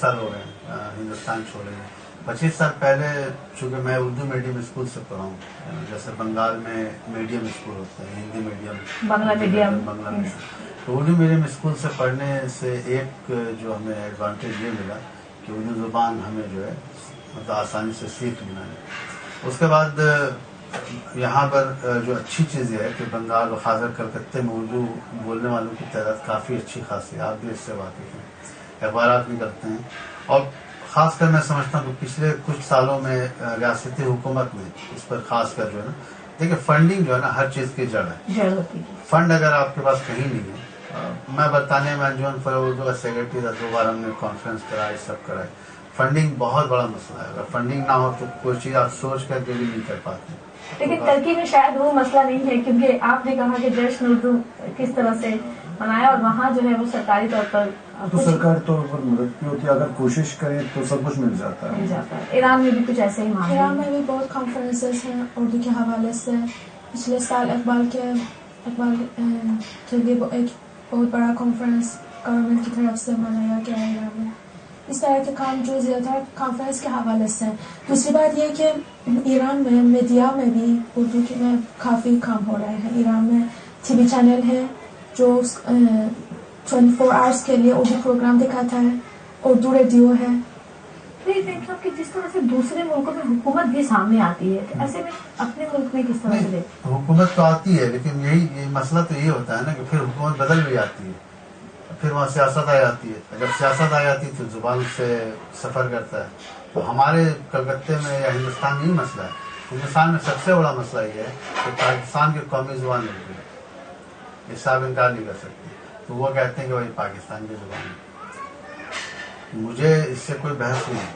سال ہو رہے ہیں ہندوستان چھوڑے ہیں. 25 سال پہلے چونکہ میں اردو میڈیم اسکول سے پڑھا ہوں, جیسے بنگال میں میڈیم اسکول ہوتے ہیں, ہندی میڈیم, بنگلہ میڈیم, تو اردو میڈیم اسکول سے پڑھنے سے ایک جو ہمیں ایڈوانٹیج یہ ملا کہ اردو زبان ہمیں جو ہے مطلب آسانی سے سیکھ لینا ہے. اس کے بعد یہاں پر جو اچھی چیز یہ ہے کہ بنگال و خاص کر کلکتے میں اردو بولنے والوں کی تعداد کافی اچھی خاصی ہے, آپ بھی اس سے واقف ہیں, اخبارات بھی کرتے ہیں. اور خاص کر میں سمجھتا ہوں کہ پچھلے کچھ سالوں میں ریاستی حکومت نے اس پر خاص کر جو ہے نا, دیکھیں فنڈنگ جو ہے نا ہر چیز کی جڑ ہے. فنڈ اگر آپ کے پاس کہیں نہیں ہے, میں برطانیہ میں انجمن فروغ اردو کا سیکرٹری تھا, 2 بار ہم نے کانفرنس کرائی, سب کرائی. فنڈنگ بہت بڑا مسئلہ ہے, اگر فنڈنگ نہ ہو تو کوئی چیز آپ سوچ کر کے بھی نہیں کر پاتے. لیکن ترکی میں شاید وہ مسئلہ نہیں ہے, کیونکہ آپ نے کہا کہ جشن اردو کس طرح سے منایا, اور وہاں جو ہے وہ سرکاری طور پر تو سرکاری طور پر مدد کی ہوتی ہے, اگر کوشش کریں تو سب کچھ مل جاتا ہے. ایران میں بھی کچھ ایسے ہی معاملے, ایران میں بھی بہت کانفرنسز ہیں اردو کے حوالے سے. پچھلے سال اقبال کے لیے ایک بہت بڑا کانفرنس گورنمنٹ کی طرف سے منایا گیا ہے ایران میں. اس طرح کے کام جو زیادہ کانفرنس کے حوالے سے. دوسری بات یہ کہ ایران میں میڈیا میں بھی اردو کے میں کافی کام ہو رہے ہیں. ایران میں ٹی وی چینل ہے جو 24 آورس کے لیے اردو پروگرام دکھاتا ہے, اردو ریڈیو ہے. کہ جس طرح سے دوسرے ملکوں میں حکومت بھی سامنے آتی ہے, ایسے میں اپنے ملک میں کس طرح سے حکومت تو آتی ہے, لیکن یہی مسئلہ تو یہ ہوتا ہے نا کہ پھر حکومت بدل بھی آتی ہے, پھر وہاں سیاست آ جاتی ہے. جب سیاست آ جاتی ہے تو زبان سے سفر کرتا ہے. تو ہمارے کلکتے میں یا ہندوستان میں یہی مسئلہ ہے. ہندوستان میں سب سے بڑا مسئلہ یہ ہے کہ پاکستان کی قومی زبان اردو ہے, اس سے آپ انکار نہیں کر سکتے. تو وہ کہتے ہیں کہ وہی پاکستان کی زبان ہے. مجھے اس سے کوئی بحث نہیں ہے,